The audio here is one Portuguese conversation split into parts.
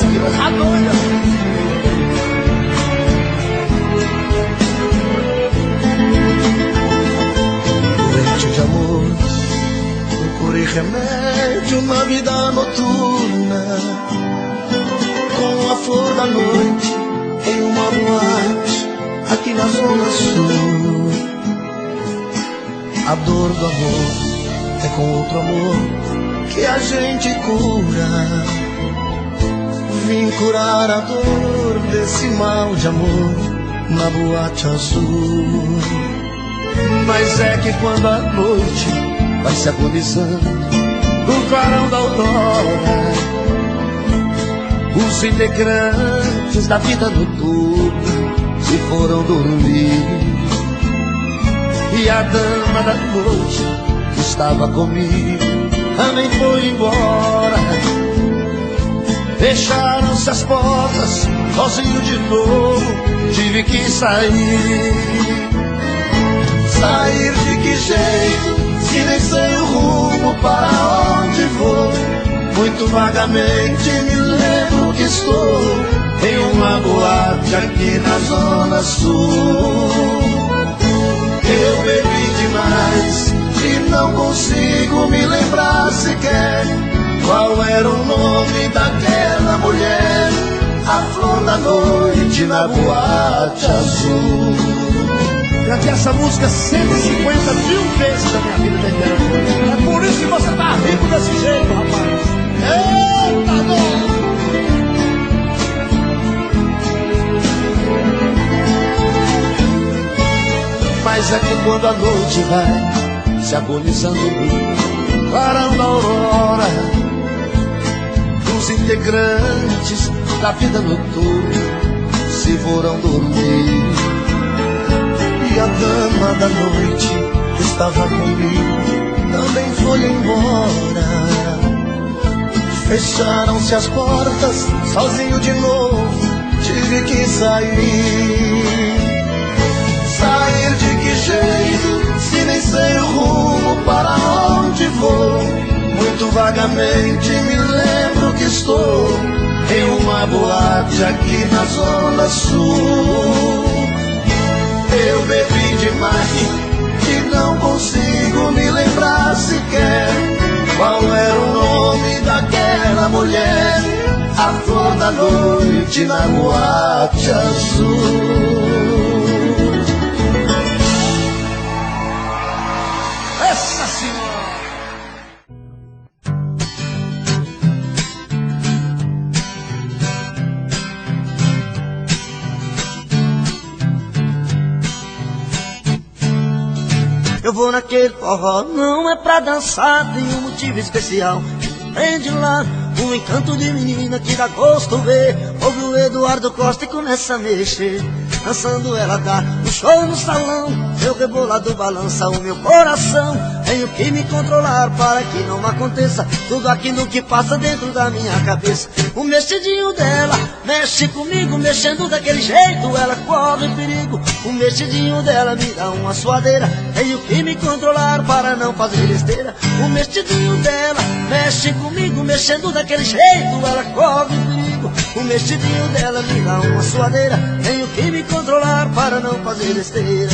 que tá doida. Doente de amor, procurei remédio na vida noturna, com a flor da noite em uma boate aqui na Zona Sul. A dor do amor é com outro amor que a gente cura. Vim curar a dor desse mal de amor na boate azul. Mas é que quando a noite vai se agonizando no clarão da aurora, os integrantes da vida noturna se foram dormir. E a dama da noite que estava comigo também foi embora. Fecharam-se as portas, sozinho de novo tive que sair. Sair de que jeito, se nem sei o rumo para onde vou. Muito vagamente me lembro que estou em uma boate aqui na Zona Sul. Eu bebi demais e não consigo me lembrar sequer qual era o nome daquela mulher, a flor da noite na boate azul. Cantei essa música 150 mil vezes na minha vida inteira. É por isso que você tá rico desse jeito, rapaz. Eita, dor! Mas é que quando a noite vai se agonizando no clarão da aurora, os integrantes da vida noturna se foram dormir. E a dama da noite que estava comigo também foi embora. Fecharam-se as portas, sozinho de novo tive que sair. Sair de que jeito, se nem sei o rumo para onde vou. Muito vagamente me lembro que estou em uma boate aqui na Zona Sul. Eu bebi demais e não consigo me lembrar sequer qual era o nome daquela mulher, a flor da noite na boate azul. Essa senhora! Eu vou naquele forró, não é pra dançar, tem um motivo especial. Prende lá um encanto de menina que dá gosto ver. Ouve o Eduardo Costa e começa a mexer. Dançando ela dá um show no salão. Seu rebolado balança o meu coração. Tenho que me controlar para que não aconteça tudo aquilo que passa dentro da minha cabeça. O mexidinho dela mexe comigo, mexendo daquele jeito ela corre perigo. O mexidinho dela me dá uma suadeira. Tenho que me controlar para não fazer besteira. O mexidinho dela mexe comigo, mexendo daquele jeito ela corre perigo. O mexidinho dela me dá uma suadeira. Tenho que me controlar para não fazer besteira.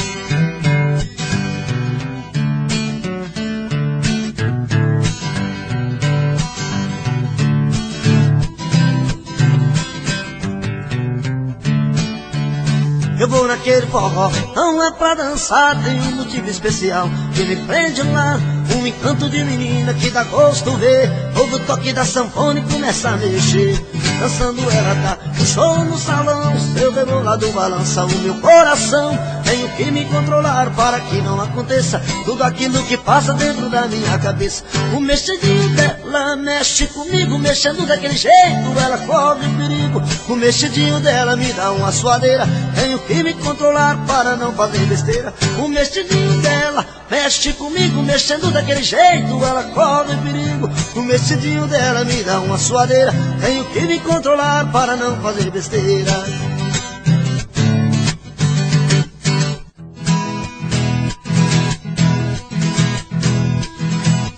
Eu vou naquele forró, não é pra dançar, tem um motivo especial que me prende lá. Um encanto de menina que dá gosto ver. Ouve o toque da sanfona e começa a mexer. Dançando ela dá um show no salão. Seu rebolado balança o meu coração. Tenho que me controlar para que não aconteça tudo aquilo que passa dentro da minha cabeça. O mexidinho dela mexe comigo, mexendo daquele jeito ela corre perigo. O mexidinho dela me dá uma suadeira. Tenho que me controlar para não fazer besteira. O mexidinho dela mexe comigo, mexendo daquele jeito ela corre perigo. O mexidinho dela me dá uma suadeira. Tenho que me controlar para não fazer besteira.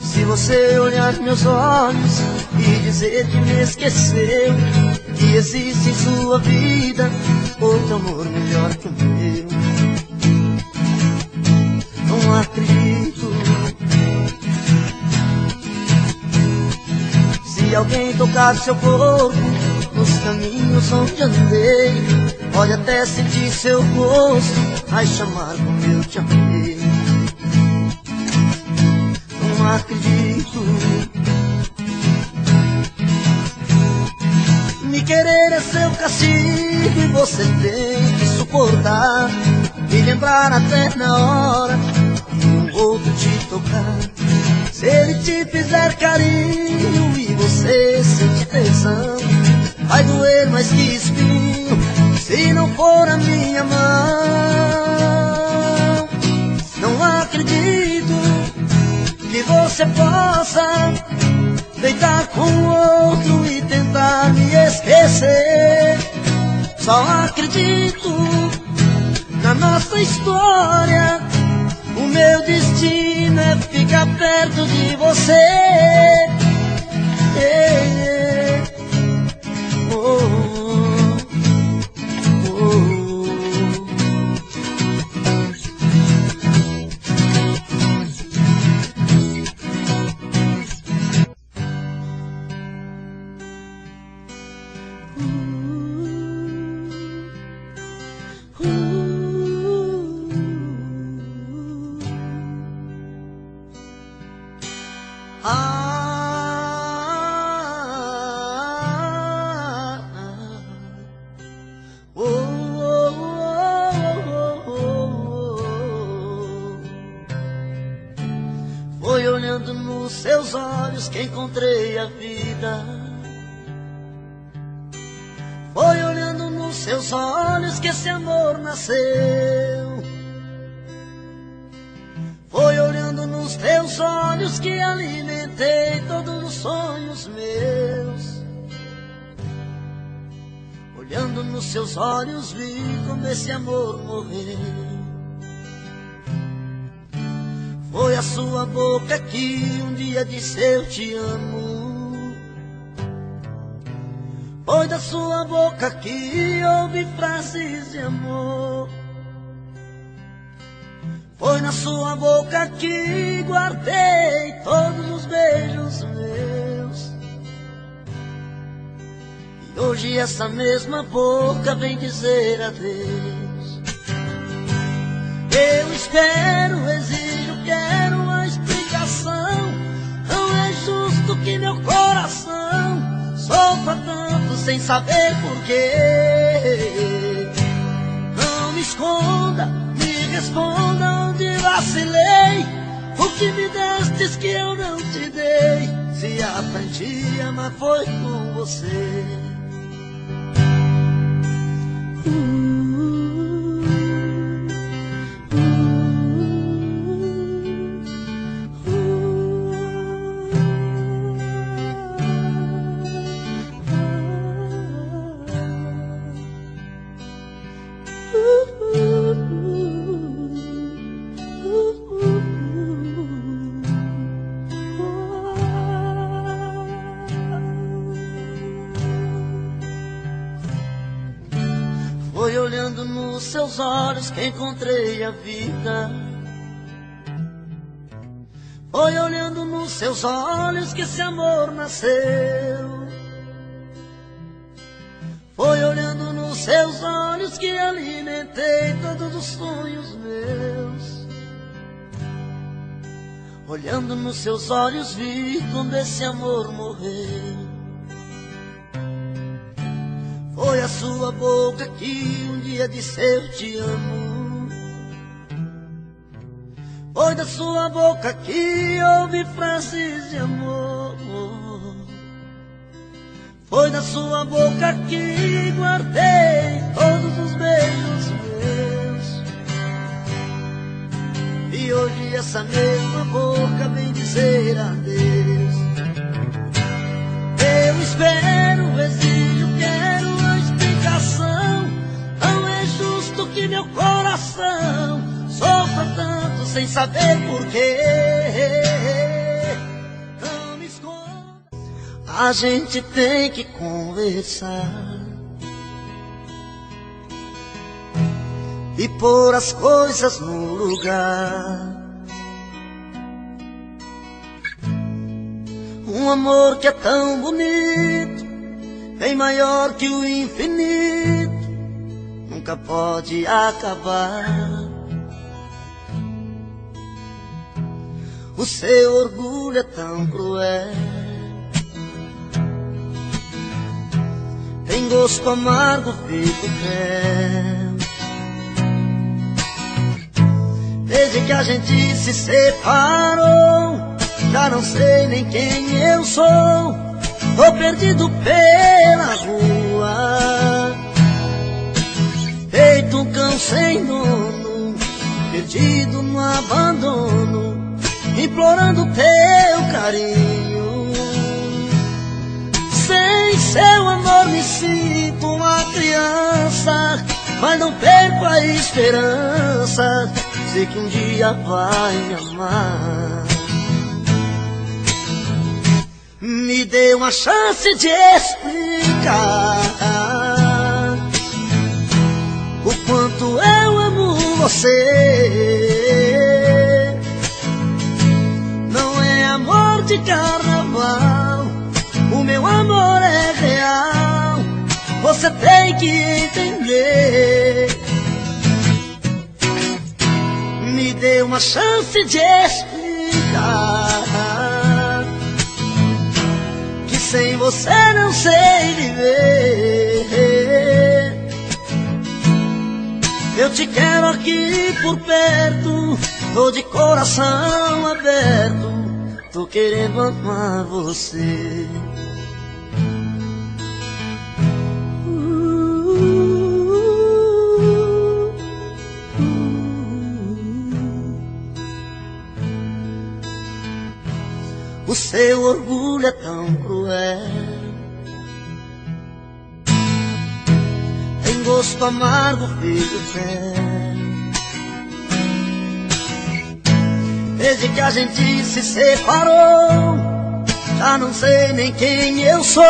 Se você olhar meus olhos e dizer que me esqueceu, Se existe em sua vida outro amor melhor que o meu, não acredito. Se alguém tocar seu corpo nos caminhos onde andei, pode até sentir seu rosto, vai chamar como eu te amei. Não acredito. Me querer é seu castigo e você tem que suportar. Me lembrar até na hora de um outro te tocar. Se ele te fizer carinho e você sente tesão, vai doer mais que espinho se não for a minha mão. Não acredito que você possa deitar com outro e tentar me esquecer. Só acredito na nossa história. O meu destino é ficar perto de você. Foi olhando nos seus olhos que encontrei a vida. Foi olhando nos seus olhos que esse amor nasceu. Foi olhando nos teus olhos que alimentei todos os sonhos meus. Olhando nos seus olhos vi como esse amor morreu. Foi a sua boca que um dia disse eu te amo. Foi da sua boca que ouvi frases de amor. Foi na sua boca que guardei todos os beijos meus. E hoje essa mesma boca vem dizer adeus. Eu espero, exijo, quero uma explicação. Não é justo que meu coração sofra tanto sem saber porquê. Não me esconda, me responda onde vacilei. O que me destes que eu não te dei? Se aprendi a amar foi com você. Foi olhando nos seus olhos que encontrei a vida. Foi olhando nos seus olhos que esse amor nasceu. Foi olhando nos seus olhos que alimentei todos os sonhos meus. Olhando nos seus olhos vi como esse amor morreu. Foi a sua boca que um dia disse eu te amo. Foi da sua boca que ouvi frases de amor. Foi da sua boca que guardei todos os beijos meus. E hoje essa mesma boca vem dizer adeus. Eu espero, exijo, quero uma explicação. Não é justo que meu coração sofra tanto sem saber porquê. Não me esconda. A gente tem que conversar. e pôr as coisas no lugar. Um amor que é tão bonito, bem maior que o infinito, nunca pode acabar. O seu orgulho é tão cruel, tem gosto amargo, fico mel. Desde que a gente se separou, já não sei nem quem eu sou. Tô perdido pela rua, feito um cão sem dono, perdido no abandono, implorando teu carinho. Sem seu amor me sinto uma criança, mas não perco a esperança, sei que um dia vai me amar. Me dê uma chance de explicar o quanto eu amo você. Não é amor de carnaval, o meu amor é real, você tem que entender. Me dê uma chance de explicar que sem você não sei viver. Eu te quero aqui por perto, tô de coração aberto, tô querendo amar você. O seu orgulho é tão cruel, tem gosto amargo, fico mel. Desde que a gente se separou, já não sei nem quem eu sou.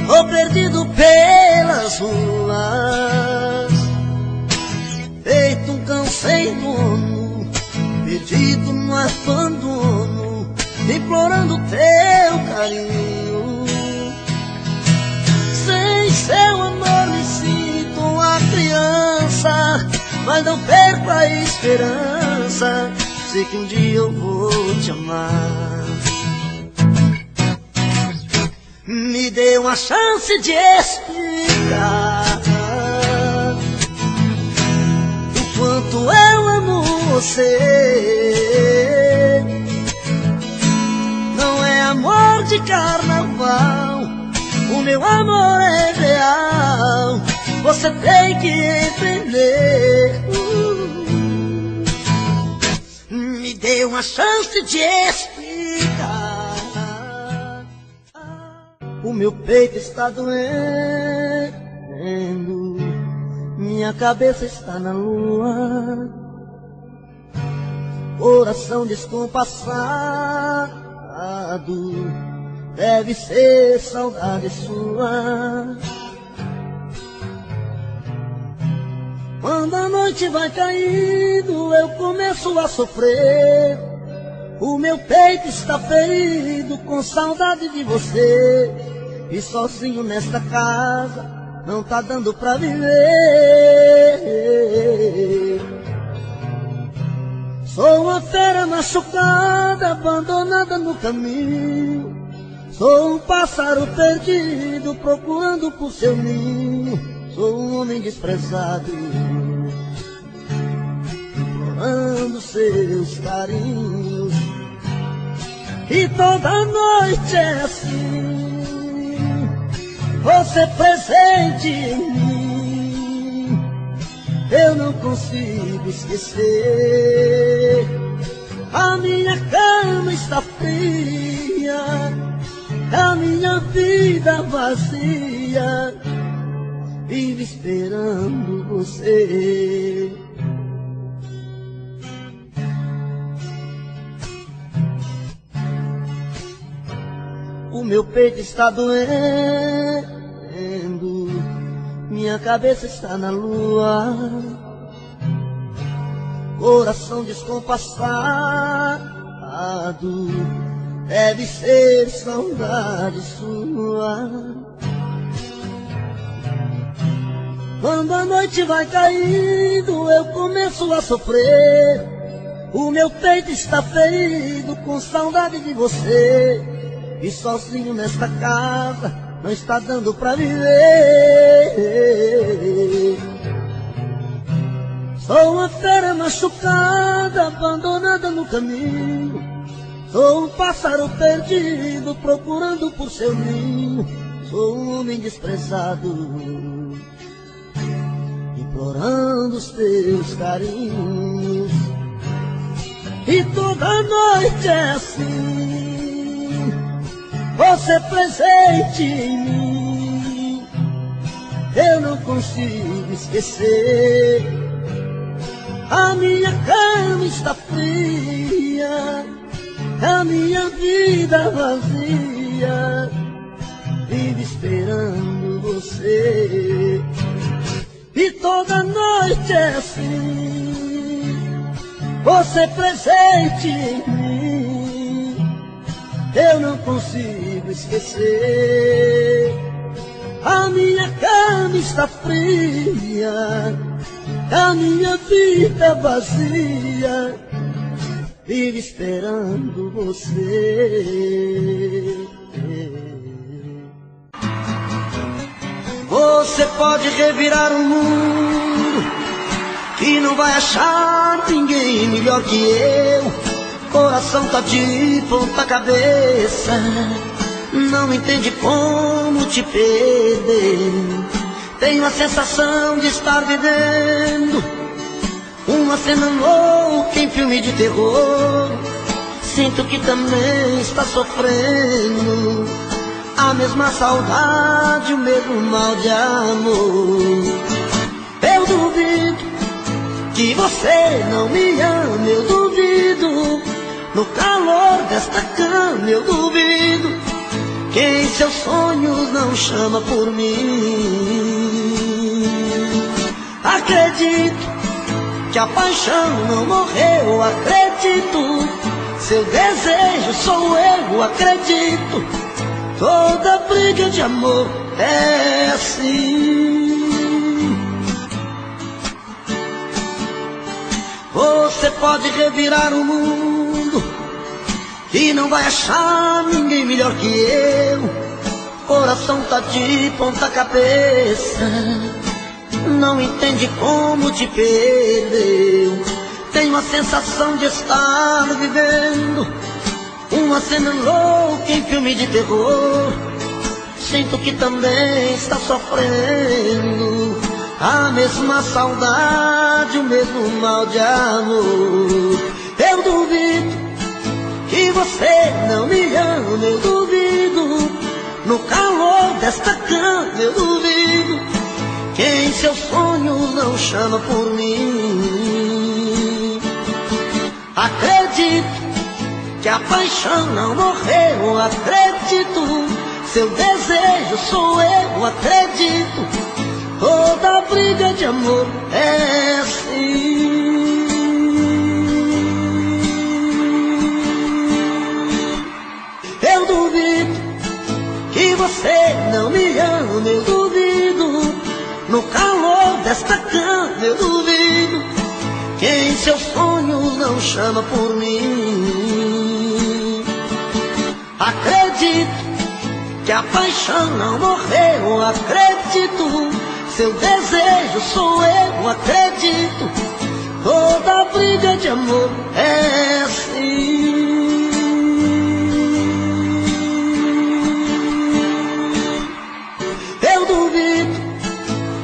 Tô perdido pelas ruas, feito um cão sem dono, perdido no abandono, implorando teu carinho. Sem seu amor me sinto uma criança, mas não perco a esperança, sei que um dia eu vou te amar. Me dê uma chance de explicar o quanto eu amo você. Não é amor de carnaval, o meu amor é real, você tem que entender. Me dê uma chance de explicar. O meu peito está doendo, minha cabeça está na lua, coração descompassado, deve ser saudade sua. Quando a noite vai caindo, eu começo a sofrer. O meu peito está ferido com saudade de você, e sozinho nesta casa não tá dando pra viver. Sou uma fera machucada, abandonada no caminho. Sou um pássaro perdido, procurando por seu ninho. Sou um homem desprezado, implorando seus carinhos. E toda noite é assim, você presente em mim. Eu não consigo esquecer. A minha cama está fria, a minha vida vazia, vive esperando você. O meu peito está doendo, minha cabeça está na lua, coração descompassado, deve ser saudade sua. Quando a noite vai caindo, eu começo a sofrer. O meu peito está ferido com saudade de você. E sozinho nesta casa não está dando pra viver. Sou uma fera machucada, abandonada no caminho. Sou um pássaro perdido, procurando por seu ninho. Sou um homem desprezado, implorando os teus carinhos. E toda noite é assim, você presente em mim. Eu não consigo esquecer. A minha cama está fria, a minha vida vazia, vive esperando você. E toda noite é assim, você presente em mim. Eu não consigo esquecer. A minha cama está fria, a minha vida vazia, vive esperando você. Você pode revirar o mundo e não vai achar ninguém melhor que eu. Coração tá de ponta cabeça, não entende como te perder. Tenho a sensação de estar vivendo uma cena louca em filme de terror. Sinto que também está sofrendo a mesma saudade, o mesmo mal de amor. Eu duvido que você não me ama, eu duvido. No calor desta cama eu duvido que em seus sonhos não chama por mim. Acredito que a paixão não morreu, acredito. Seu desejo sou eu, acredito. Toda briga de amor é assim. Você pode revirar o mundo e não vai achar ninguém melhor que eu. Coração tá de ponta cabeça, não entende como te perdeu. Tenho a sensação de estar vivendo uma cena louca em filme de terror. Sinto que também está sofrendo a mesma saudade, o mesmo mal de amor. Eu duvido que você não me ama, eu duvido. No calor desta cama eu duvido que em seus sonhos não chama por mim. Acredito que a paixão não morreu, acredito. Seu desejo sou eu, acredito. Toda briga de amor é assim. Eu duvido que você não me ama, eu duvido. No calor desta cama eu duvido que em seus sonhos não chama por mim. Acredito que a paixão não morreu, acredito. Seu desejo sou eu, acredito. Toda briga de amor é assim. Eu duvido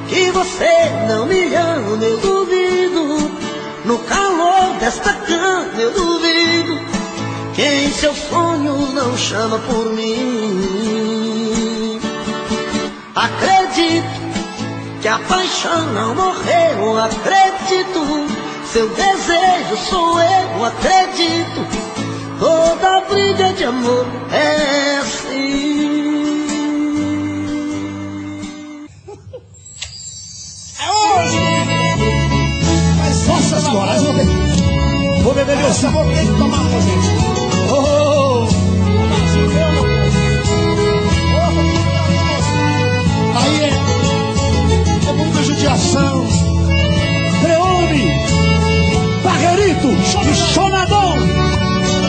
que você não me ama, eu duvido. No calor desta cama eu duvido que em seus sonhos não chama por mim. Acredito que a paixão não morreu, acredito. Seu desejo sou eu, acredito. Toda briga de amor é assim. É hoje! Mas nossa senhora, Essa eu vou ter que tomar pra gente. Aí é muita judiação. Creone, Barreirito e Chonadão.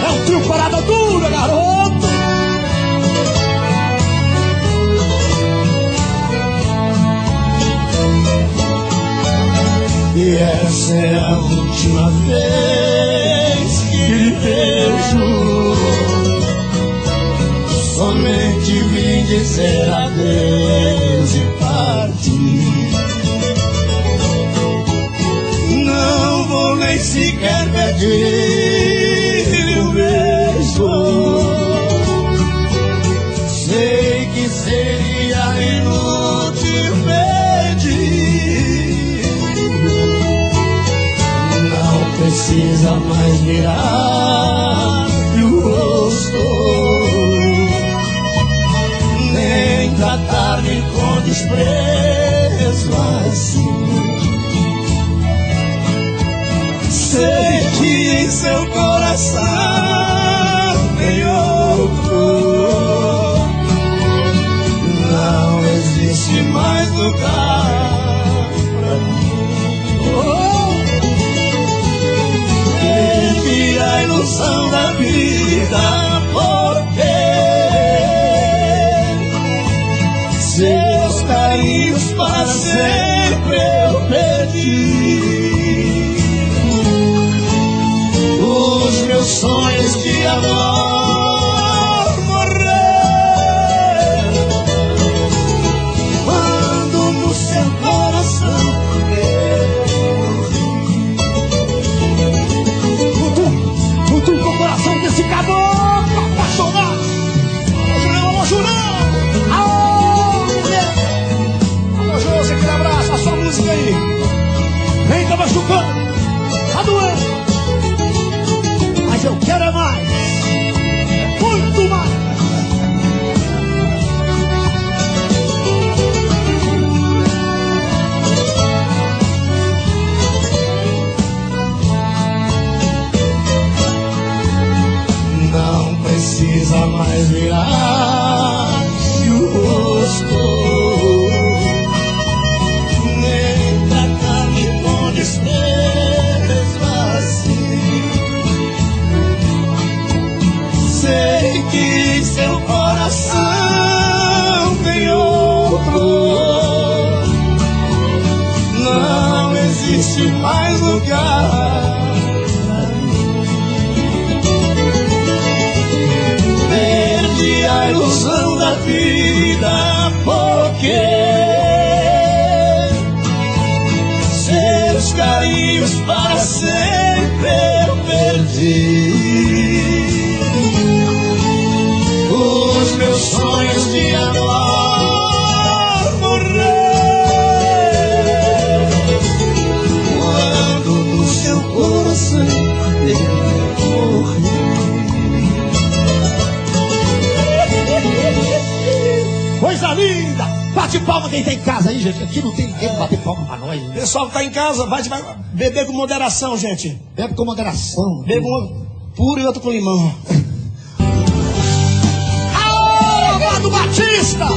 É um trio parada dura, garoto. E essa é a última vez que lhe vejo. Somente vim dizer adeus e partir. Não vou nem sequer pedir um beijo. Sei que seria inútil pedir. Não precisa mais mirar o rosto, nem tratar-me com desprezo assim. Sei que em seu coração tem outro. Não existe mais lugar pra mim. Perdi a ilusão da vida, porque seus carinhos para sempre eu perdi. Os meus sonhos de amor morreram quando no seu coração eu Cutuca o coração desse caboclo apaixonado. Alô, Jurão! Alô, mulher! Alô, Jurão, você quer abraço? A sua música aí. Vem, tá machucando. Tá doendo. Mas eu quero é mais. É muito mais. não precisa mais virar o rosto, nem tratar-me com desprezo assim. Sei que em seu coração tem outro. Não existe mais lugar. Perdi a ilusão da vida, porque seus carinhos para sempre eu perdi. Os meus sonhos de amor morreram quando no seu coração eu morri. Coisa linda! Bate palma quem tá em casa aí, gente. Aqui não tem ninguém pra bater palma pra nós. Né? Pessoal que tá em casa, vai beber com moderação, gente. Bebe com moderação. Bebe um puro e outro com limão. Amado Batista!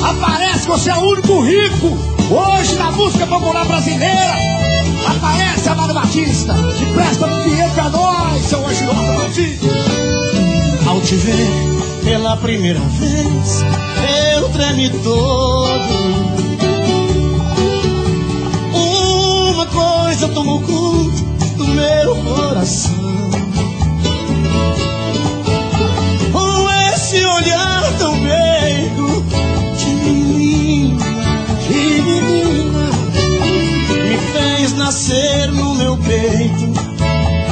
Aparece, você é o único rico hoje na música popular brasileira. Aparece, Amado Batista. E presta um dinheiro pra nós, seu Angiota Batista. Ao te ver pela primeira vez, eu tremi todo. Uma coisa tomou conta do meu coração. Com esse olhar tão meigo de menina, me fez nascer no meu peito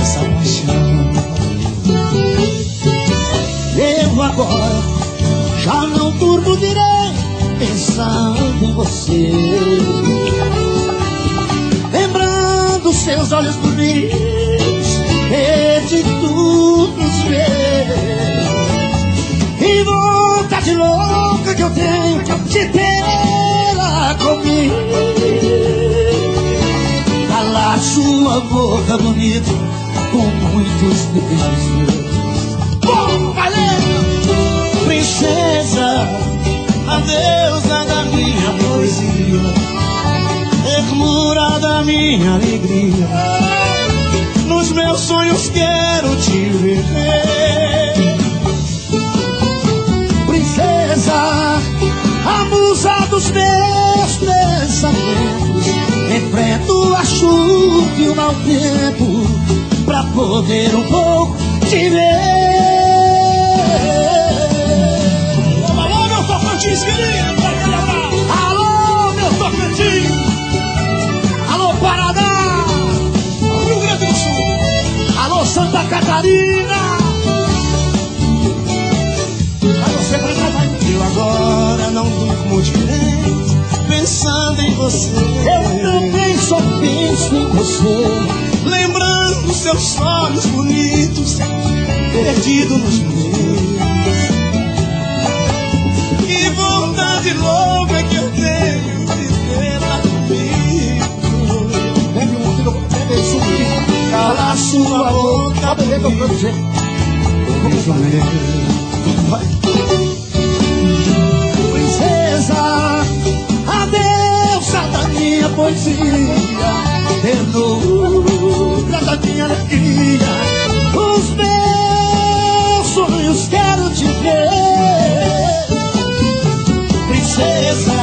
essa paixão. Eu agora já não durmo direito pensando em você, lembrando seus olhos bonitos e de tudo os meus, e vontade louca que eu tenho de tê-la comigo, calar sua boca bonita com muitos beijos. Bom, valeu! Princesa, a deusa da minha poesia, ternura da minha alegria, nos meus sonhos quero te ver. Princesa, a musa dos meus pensamentos, enfrento a chuva e o mau tempo pra poder um pouco te ver. Alô, meu Tocantins querido, aquele abraço. Alô, meu Tocantins. Alô, Paraná. Rio Grande do Sul. Alô, Santa Catarina. Vai você pra cá, vai. Eu agora não durmo direito, pensando em você. Eu também só penso em você, lembrando seus olhos bonitos, perdido nos meus. Que vontade louca que eu tenho de tê-la comigo. bebe um filho, bebe suco, cala a sua boca, bebe o meu jeito. Vai. Princesa, a deusa da minha poesia, ternura da minha alegria, os meus sonhos quero te ver. Princesa,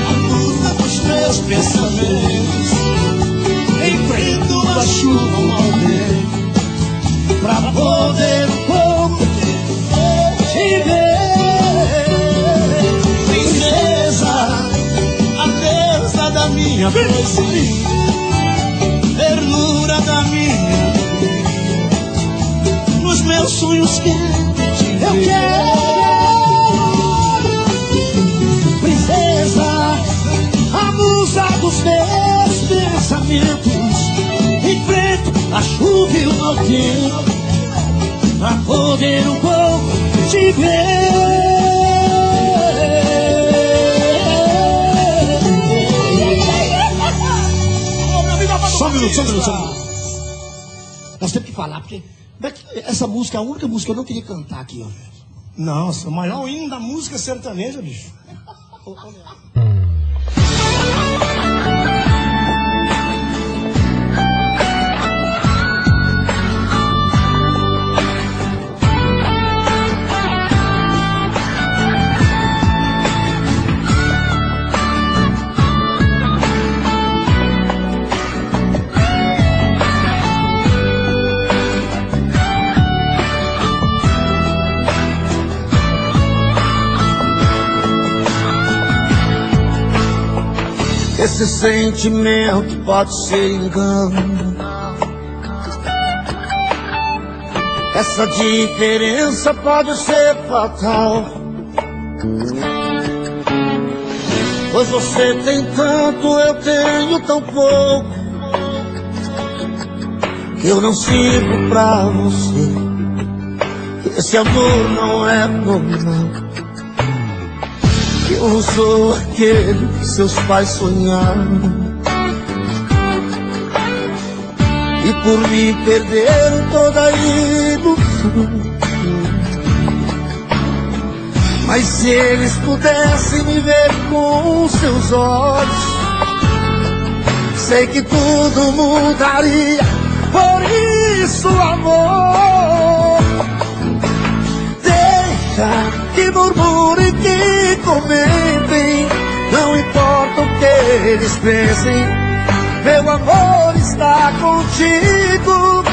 a luz dos meus pensamentos, enfrento a chuva ao vento, Pra poder um pouco te ver. Princesa, a deusa da minha poesia, ternura da minha alegria, nos meus sonhos quero te ver. Eu quero, princesa, a musa dos meus pensamentos, enfrento a chuva e o mau tempo pra poder um pouco te ver. Só um minuto. Nós temos que falar, porque essa música é a única música que eu não queria cantar aqui, ó. Nossa, o maior hino da música sertaneja, bicho. Esse sentimento pode ser engano, essa diferença pode ser fatal, pois você tem tanto, eu tenho tão pouco, que eu não sirvo pra você. Esse amor não é normal. Eu não sou aquele que seus pais sonharam, e por me perderam toda a ilusão. Mas se eles pudessem me ver com seus olhos, sei que tudo mudaria. Por isso, amor, deixa que murmurem, que comentem, não importa o que eles pensem, meu amor está contigo.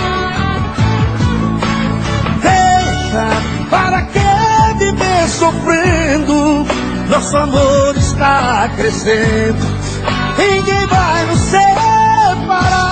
Deixa, para que viver sofrendo, nosso amor está crescendo, ninguém vai nos separar.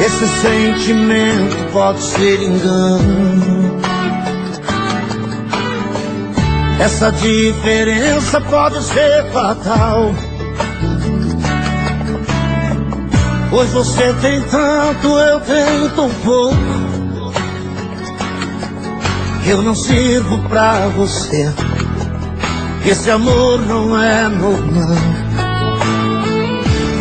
Esse sentimento pode ser engano. Essa diferença pode ser fatal, pois você tem tanto, eu tenho tão pouco. Eu não sirvo pra você, esse amor não é normal.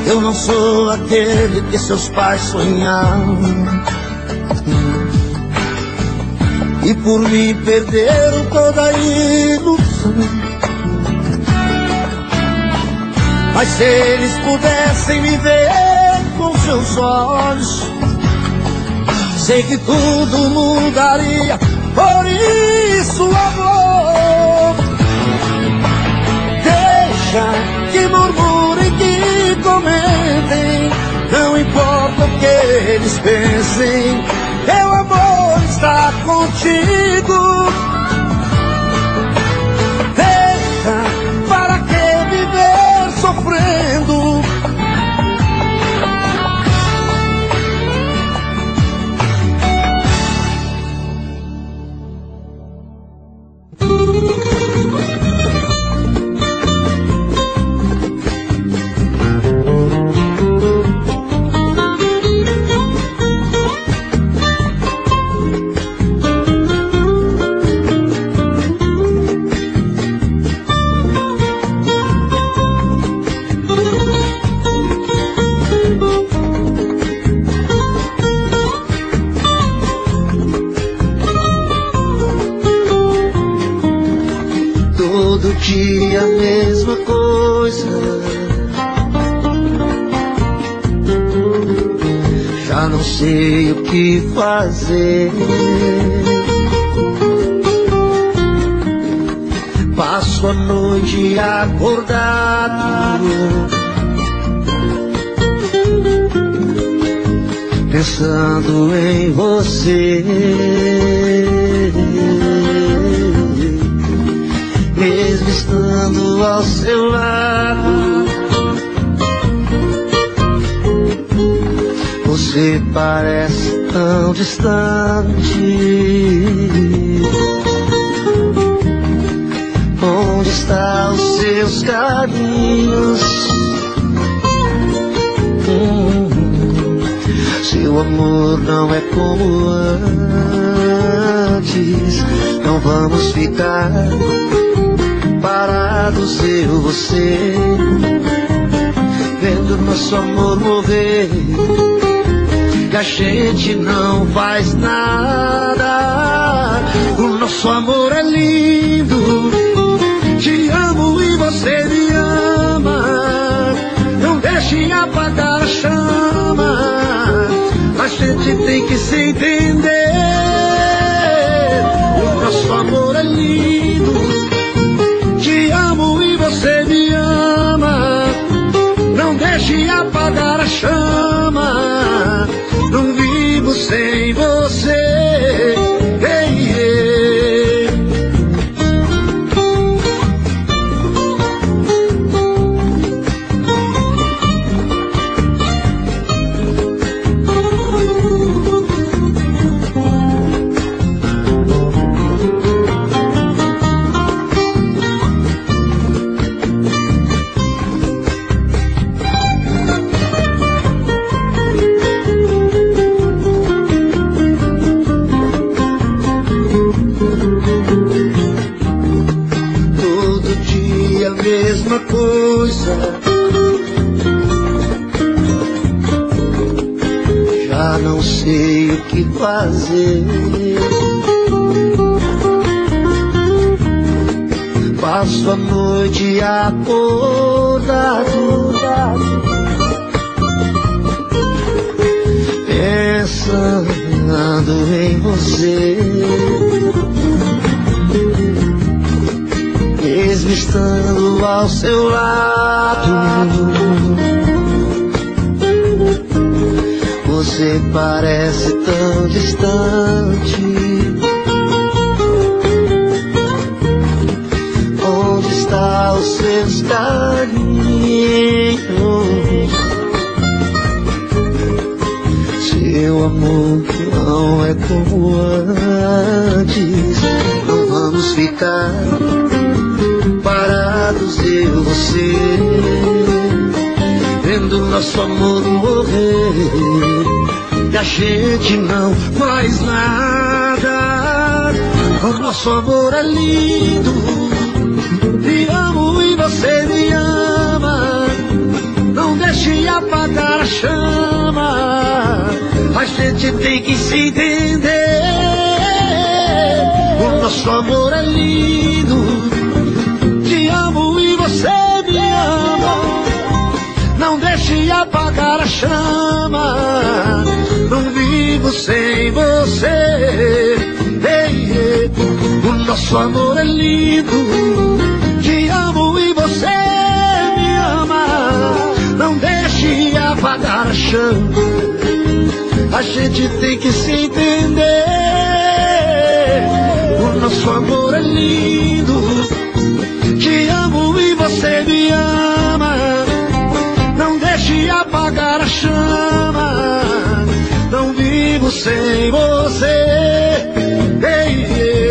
Eu não sou aquele que seus pais sonharam, e por mim perderam toda a ilusão. Mas se eles pudessem me ver com seus olhos, sei que tudo mudaria. Por isso, amor, deixa que murmurem, que comentem, não importa o que eles pensem, meu amor está contigo. Deixa, para que viver sofrendo? Todo dia a mesma coisa, já não sei o que fazer. Passo a noite acordado, pensando em você. Mesmo estando ao seu lado, você parece tão distante. Onde estão os seus carinhos? Seu amor não é como antes. Não vamos ficar parados, eu e você, vendo nosso amor mover, que a gente não faz nada. O nosso amor é lindo, te amo e você me ama. Não deixe apagar a chama, a gente tem que se entender. O nosso amor é lindo, te amo e você me ama. Não deixe apagar a chama, não vivo sem você. Ei, ei. Mesma coisa, já não sei o que fazer. Passo a noite acordado, pensando em você. Mesmo estando ao seu lado, você parece tão distante. Onde estão os seus carinhos? meu amor não é como antes. Não vamos ficar parados, eu e você, vendo nosso amor morrer, e a gente não faz nada. O nosso amor é lindo, te amo e você me ama. Não deixe apagar a chama, a gente tem que se entender. O nosso amor é lindo, te amo e você me ama. Não deixe apagar a chama, não vivo sem você. Ei, ei. O nosso amor é lindo, te amo e você me ama. Não deixe apagar a chama, a gente tem que se entender. O nosso amor é lindo, te amo e você me ama. Não deixe apagar a chama, não vivo sem você. Ei, ei.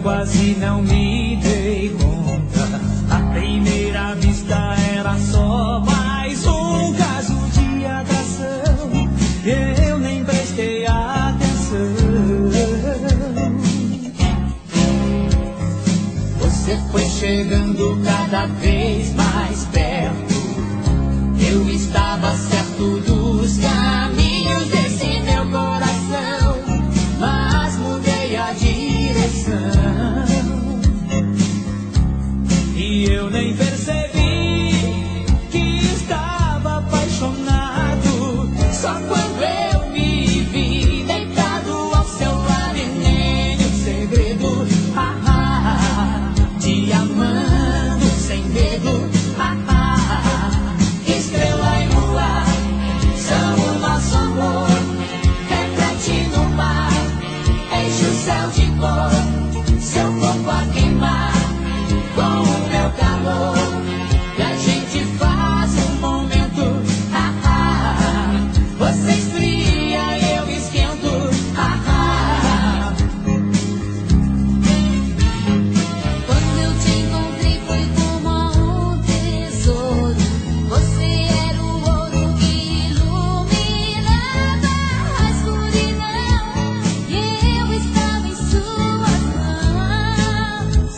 Quase não me dei conta, à primeira vista era só mais um caso de atração. Eu nem prestei atenção. Você foi chegando cada vez mais perto. Eu estava certo dos caminhos desse meu coração, mas mudei a direção. E eu nem percebi que estava apaixonado. Só quando eu me vi deitado ao seu lado e nem um segredo. Te amando sem medo. Estrela e lua são o nosso amor. Reflete no mar, enche o céu de cor. Seu corpo a queimar com o meu calor, e a gente faz um momento. Você esfria, eu esquento. Quando eu te encontrei foi como um tesouro. Você era o ouro que iluminava a escuridão, e eu estava em suas mãos.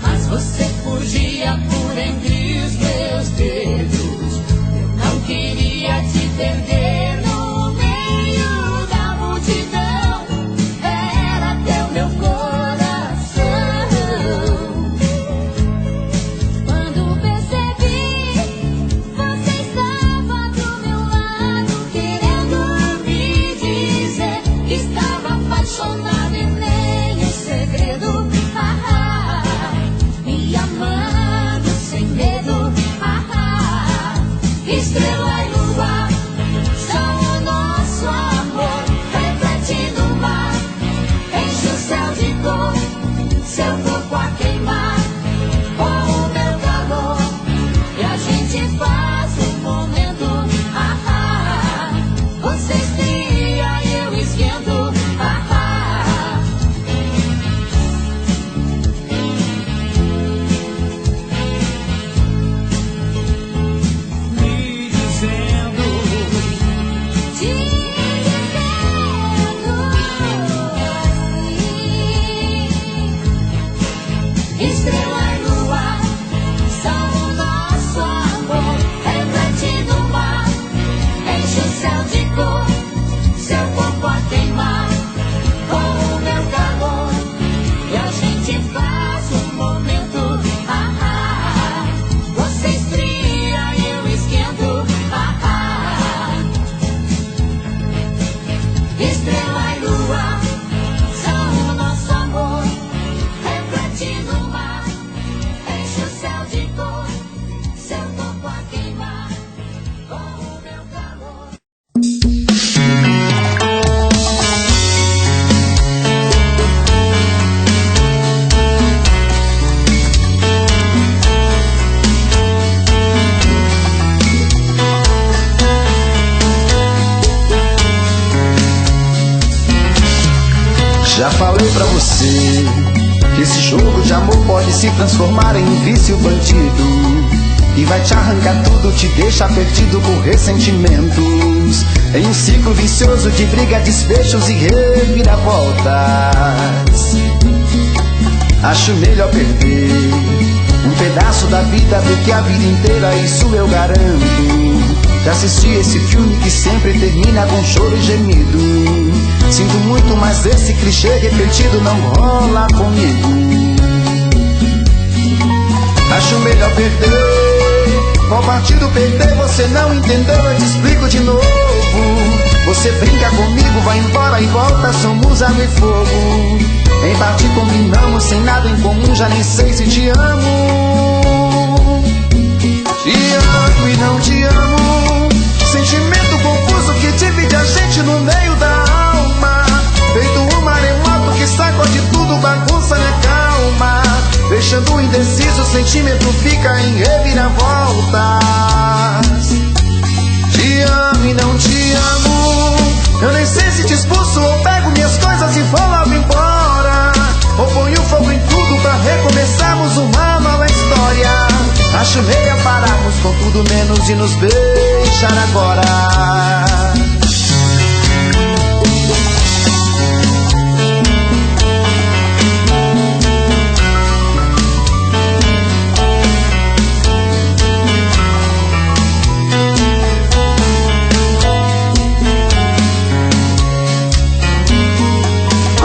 Mas você fugia por entre os meus dedos. Eu não queria te perder no meio da multidão. Era teu meu coração. Quando percebi, você estava do meu lado, querendo me dizer que estava apaixonado e nem um segredo. Me amando sem medo. Estrela e lua pra você que esse jogo de amor pode se transformar em um vício bandido e vai te arrancar tudo, te deixa perdido por ressentimentos, em um ciclo vicioso de briga, desfechos e reviravoltas. Acho melhor perder um pedaço da vida do que a vida inteira, isso eu garanto. Já assisti esse filme que sempre termina com choro e gemido. Sinto muito, mas esse clichê repetido não rola comigo. Acho melhor perder. Qual partido perder? Você não entendeu, eu te explico de novo. Você brinca comigo, vai embora e volta, somos água e fogo. Em parte combinamos, sem nada em comum, já nem sei se te amo. Te amo e não te amo. Sentimento confuso que divide a gente no meio da alma. Feito um maremoto que sacode tudo, bagunça minha calma. Deixando indeciso, o sentimento fica em reviravoltas. Te amo e não te amo. Eu nem sei se te expulso ou pego minhas coisas e vou logo embora, ou ponho fogo em tudo pra recomeçarmos uma nova história. Acho melhor pararmos com tudo menos e nos beijar agora.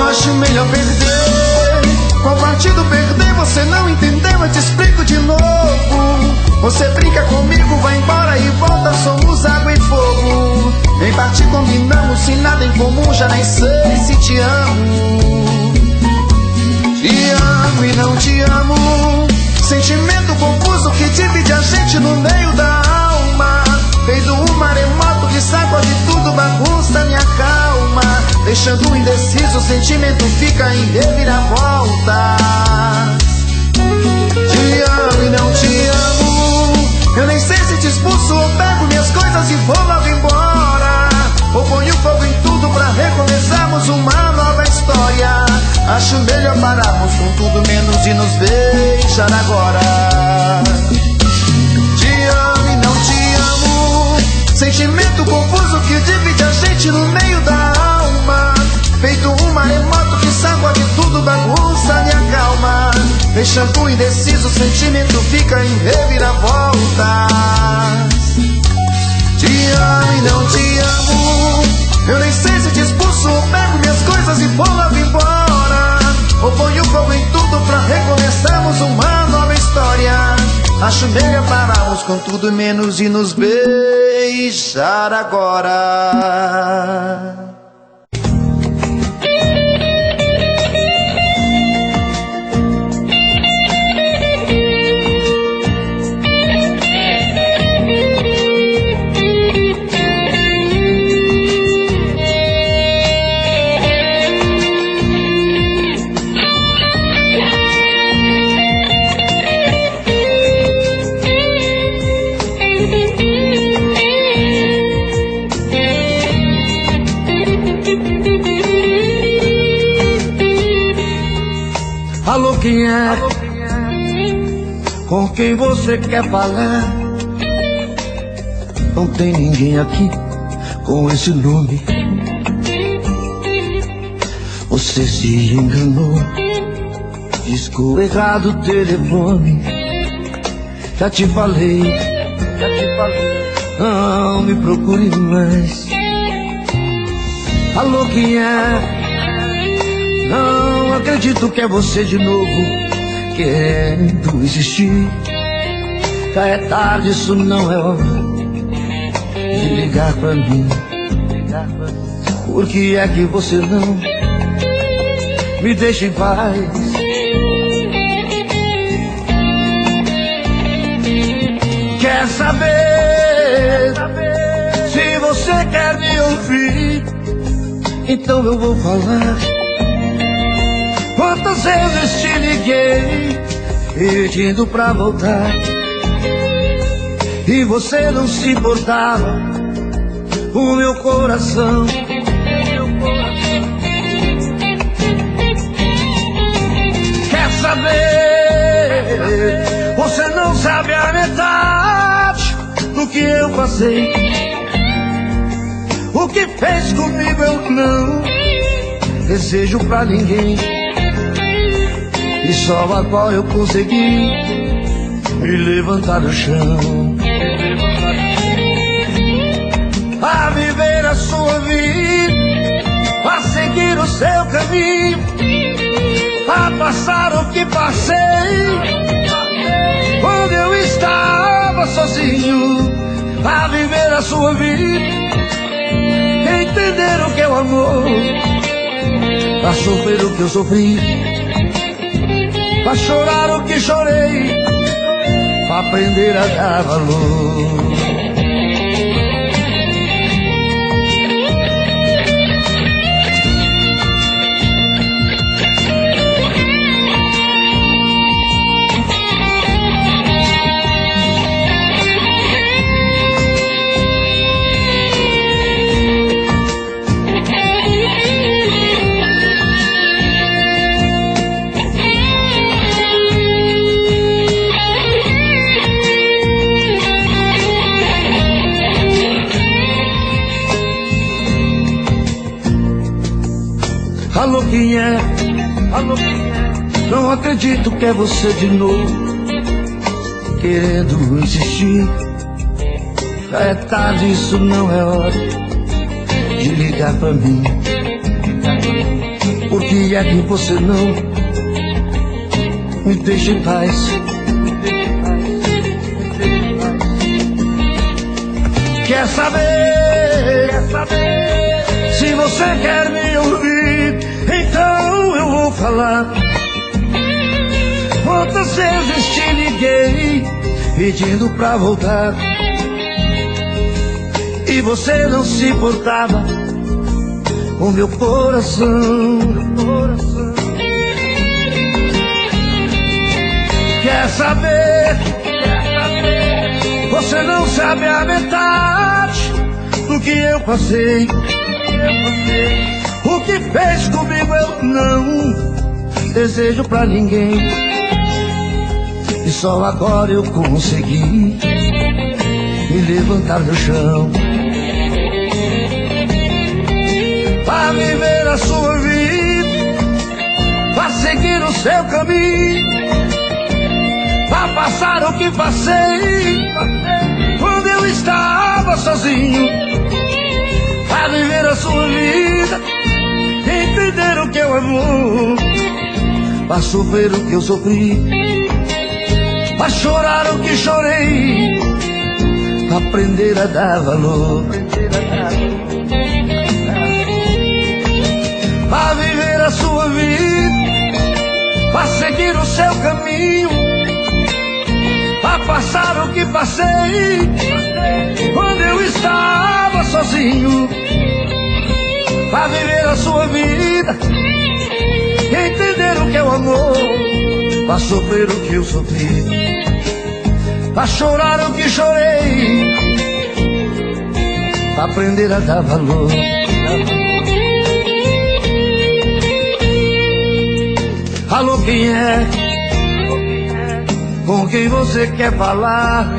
Acho melhor perder. Qual partido perder? Você não entendeu, eu te explico de novo. Você brinca comigo, vai embora e volta, somos água e fogo. Em parte combinamos, sem nada em comum, já nem sei se te amo. Te amo e não te amo. Sentimento confuso que divide a gente no meio da alma. Feito um maremoto que sacode tudo, bagunça minha calma. Deixando indeciso, o sentimento fica em reviravoltas. Te amo e não te amo. Eu nem sei se te expulso ou pego minhas coisas e vou logo embora, ou ponho fogo em tudo pra recomeçarmos uma nova história. Acho melhor pararmos com tudo menos e nos beijar agora. Te amo e não te amo. Sentimento confuso que divide a gente no meio da alma. Feito um maremoto que sacode tudo, bagunça minha calma. Deixando indeciso, o sentimento fica em reviravoltas. Te amo e não te amo. Eu nem sei se te expulso ou pego minhas coisas e vou logo embora, ou ponho fogo em tudo pra recomeçarmos uma nova história. Acho melhor pararmos com tudo menos e nos beijar agora. Alô, quem é? Com quem você quer falar? Não tem ninguém aqui com esse nome. Você se enganou, discou errado o telefone. Já te falei, não me procure mais. Alô, quem é? Não acredito que é você de novo, querendo insistir. Já é tarde, isso não é hora de ligar pra mim. Por que é que você não me deixa em paz? Quer saber se você quer me ouvir? Então eu vou falar. Quantas vezes te liguei pedindo pra voltar e você não se importava. O meu coração saber, você não sabe a metade do que eu passei. O que fez comigo eu não desejo pra ninguém. E só agora eu consegui me levantar do chão, a viver a sua vida, a seguir o seu caminho, a passar o que passei quando eu estava sozinho, a viver a sua vida, entender o que é o amor, a sofrer o que eu sofri, a chorar o que chorei, a aprender a dar valor. Alô, quem é? Alô, quem é? Não acredito que é você de novo, querendo insistir. Já é tarde, isso não é hora de ligar pra mim. Por que é que você não me deixa em paz? Quer saber? Se você quer me ouvir, então eu vou falar. Quantas vezes te liguei pedindo pra voltar e você não se importava com meu coração. Quer saber? Você não sabe a metade do que eu passei. O que fez comigo eu não desejo pra ninguém. E só agora eu consegui me levantar do chão, pra viver a sua vida, pra seguir o seu caminho, pra passar o que passei quando eu estava sozinho, pra viver a sua vida, entender o que é o amor, pra sofrer o que eu sofri, pra chorar o que chorei, pra aprender a dar valor, pra viver a sua vida, pra seguir o seu caminho, pra passar o que passei quando eu estava sozinho, pra viver a sua vida, entender o que é o amor, pra sofrer o que eu sofri, pra chorar o que chorei, pra aprender a dar valor. Alô, quem é? Com quem você quer falar?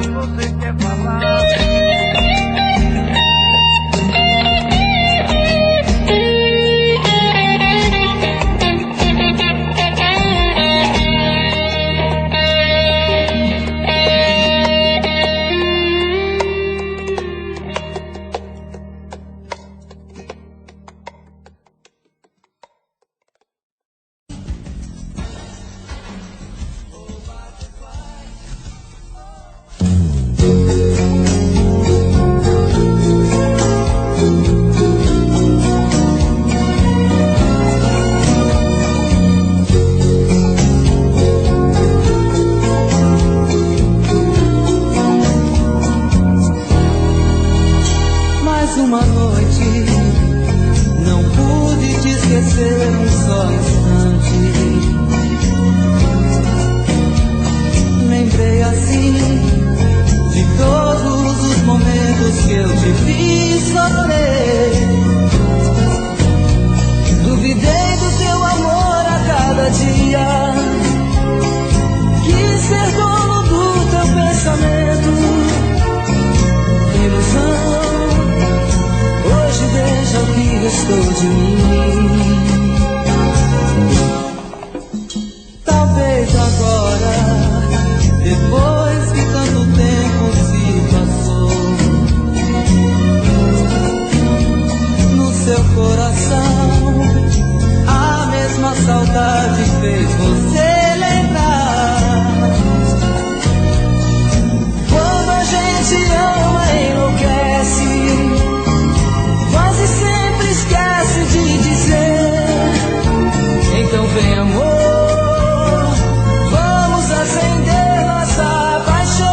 gostou de mim. Talvez agora, depois que tanto tempo se passou, no seu coração a mesma saudade fez você lembrar. Quando a gente ama, enlouquece, quase sempre esquece de dizer. Então vem, amor, vamos acender nossa paixão.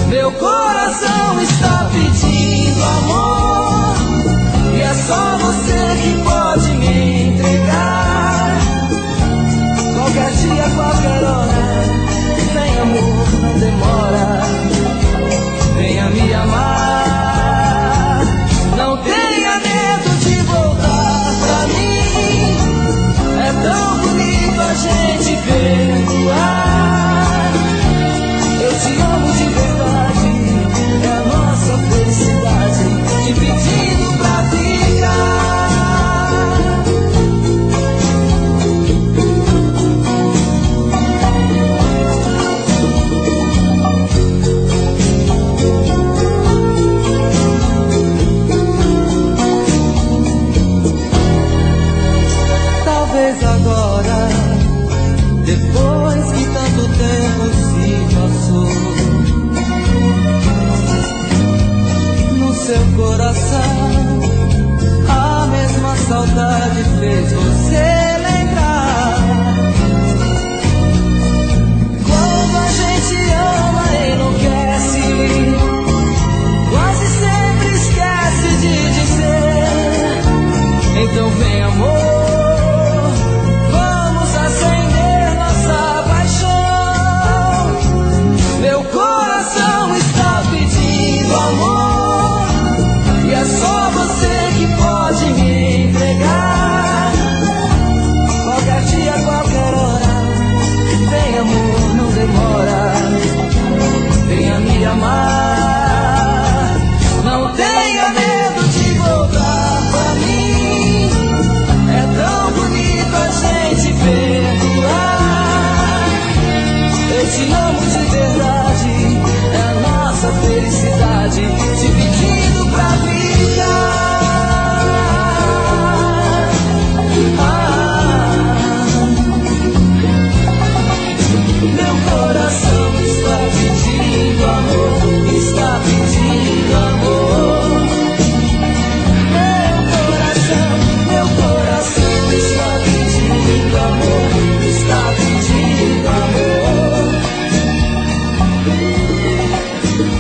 Meu coração está pedindo amor, e é só você que pode me entregar. Qualquer dia, qualquer hora, vem, amor, não demora, venha me amar. Não tenha medo de voltar pra mim, é tão bonito a gente perdoar. Eu te amo de verdade, é a nossa felicidade, te pedindo pra ficar. Talvez agora, depois que tanto tempo se passou, no seu coração a mesma saudade fez você lembrar. Quando a gente ama, enlouquece, quase sempre esquece de dizer. Então vem, amor, vamos acender nossa paixão. Meu coração está pedindo amor, e é só você que pode me entregar. Qualquer dia, qualquer hora, vem, amor, não demora, venha me amar. Não tenha medo de voltar pra mim, é tão bonito a gente perdoar. Eu te amo de verdade, é a nossa felicidade, te pedindo pra ficar. Meu coração está pedindo amor, está pedindo amor. Meu coração está pedindo amor, está pedindo amor.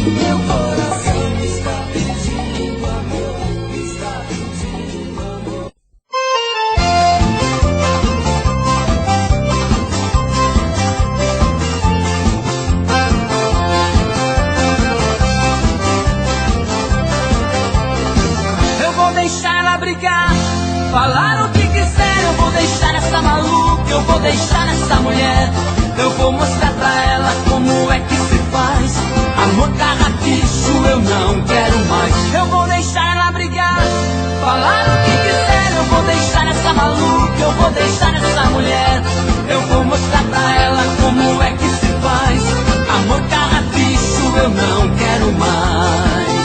Meu coração está pedindo amor, está pedindo amor. Eu vou deixar ela brigar, falar o que quiser. Eu vou deixar essa maluca, eu vou deixar essa mulher. Eu vou mostrar pra ela como é que se faz. Amor carrapicho, eu não quero mais. Eu vou deixar ela brigar, falar o que quiser. Eu vou deixar essa maluca, eu vou deixar essa mulher. Eu vou mostrar pra ela como é que se faz. Amor carrapicho, eu não quero mais.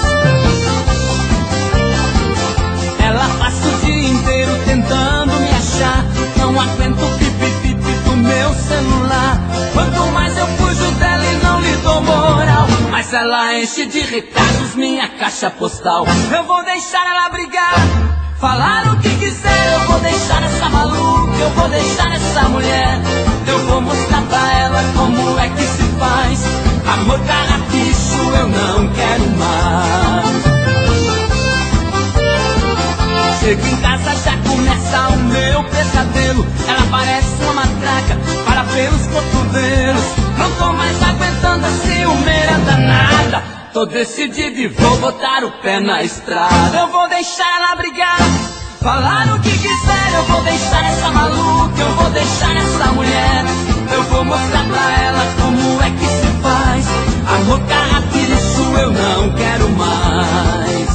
Ela passa o dia inteiro tentando me achar. Não aguento o pipi-pipi do meu celular. Quanto mais eu fujo dela e não lhe dou moral, mas ela enche de recados minha caixa postal. Eu vou deixar ela brigar, falar o que quiser. Eu vou deixar essa maluca, eu vou deixar essa mulher. Eu vou mostrar pra ela como é que se faz. Amor carrapicho, eu não quero mais. Chego em casa, já começa o meu pesadelo. Ela parece uma matraca para pelos cotovelos. Não tô mais aguentando a ciumeira danada. Tô decidido e vou botar o pé na estrada. Eu vou deixar ela brigar, falar o que quiser. Eu vou deixar essa maluca, eu vou deixar essa mulher. Eu vou mostrar pra ela como é que se faz. Amor carrapicho, eu não quero mais.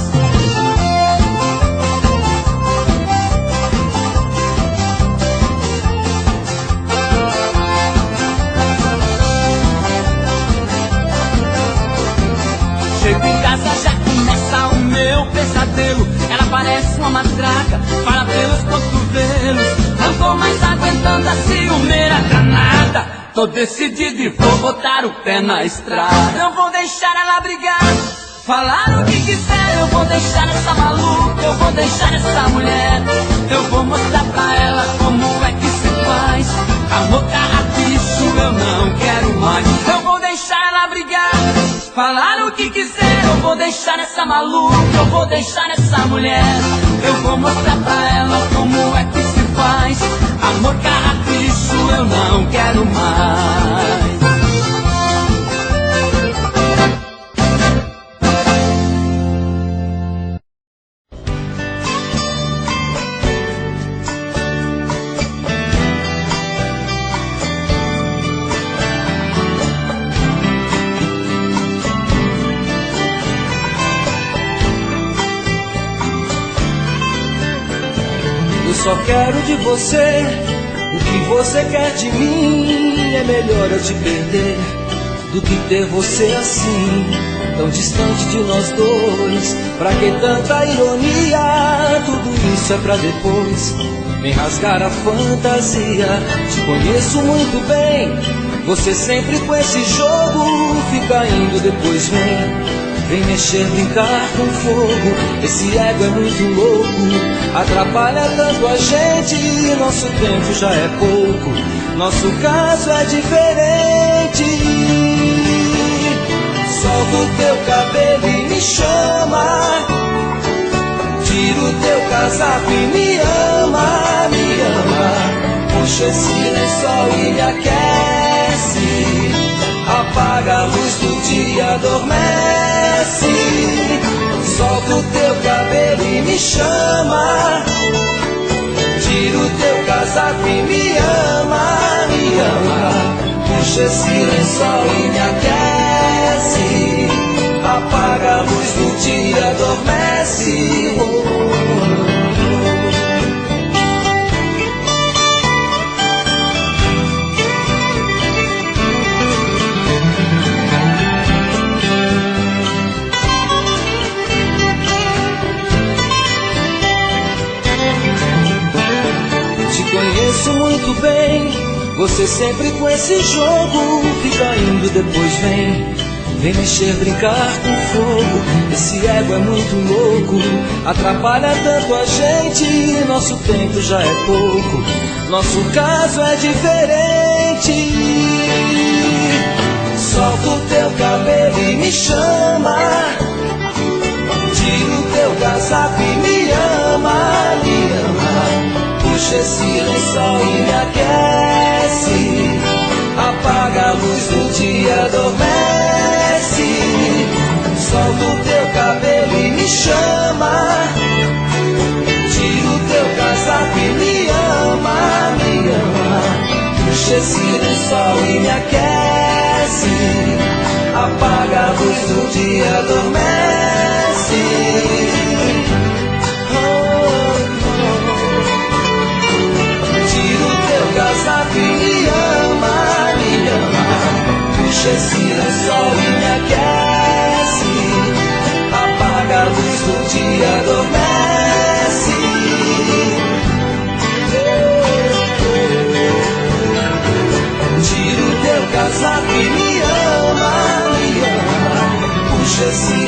chego em casa já começa o meu pesadelo. Ela parece uma matraca, fala pelos cotovelos. Não tô mais aguentando a ciumeira danada. Tô decidido e vou botar o pé na estrada. Não vou deixar ela brigar, falar o que quiser. Eu vou deixar essa maluca, eu vou deixar essa mulher. Eu vou mostrar pra ela como é que se faz. Amor carrapicho eu não quero mais. Eu vou deixar ela brigar, falar o que quiser. Eu vou deixar essa maluca, eu vou deixar essa mulher. Eu vou mostrar pra ela como é que se faz. Amor carrapicho eu não quero mais. Só quero de você o que você quer de mim. É melhor eu te perder do que ter você assim, tão distante de nós dois. Pra que tanta ironia? Tudo isso é pra depois me rasgar a fantasia. Te conheço muito bem, você sempre com esse jogo fica indo, depois vem mexer, brincar com fogo. Esse ego é muito louco, atrapalha tanto a gente. Nosso tempo já é pouco, nosso caso é diferente. Solta o teu cabelo e me chama, tira o teu casaco e me ama, me ama. Puxa esse lençol e me aquece, apaga a luz do dia, adormece. Solta o teu cabelo e me chama, tira o teu casaco e me ama, me ama. Puxa esse lençol e me aquece, apaga a luz do dia, adormece. Conheço muito bem, você sempre com esse jogo fica indo, depois vem mexer, brincar com fogo. Esse ego é muito louco, atrapalha tanto a gente. Nosso tempo já é pouco, nosso caso é diferente. Solta o teu cabelo e me chama, tira o teu casaco e me ama, me ama. Puxa esse lençol e me aquece, apaga a luz do dia, adormece. Solta o teu cabelo e me chama, tira o teu casaco e me ama, me ama. Puxa esse lençol e me aquece, apaga a luz do dia, adormece. Casaco e me ama, me ama. Puxa esse lençol e me aquece, apaga a luz do dia, adormece. Tira o teu casaco e me ama, me ama. Puxa esse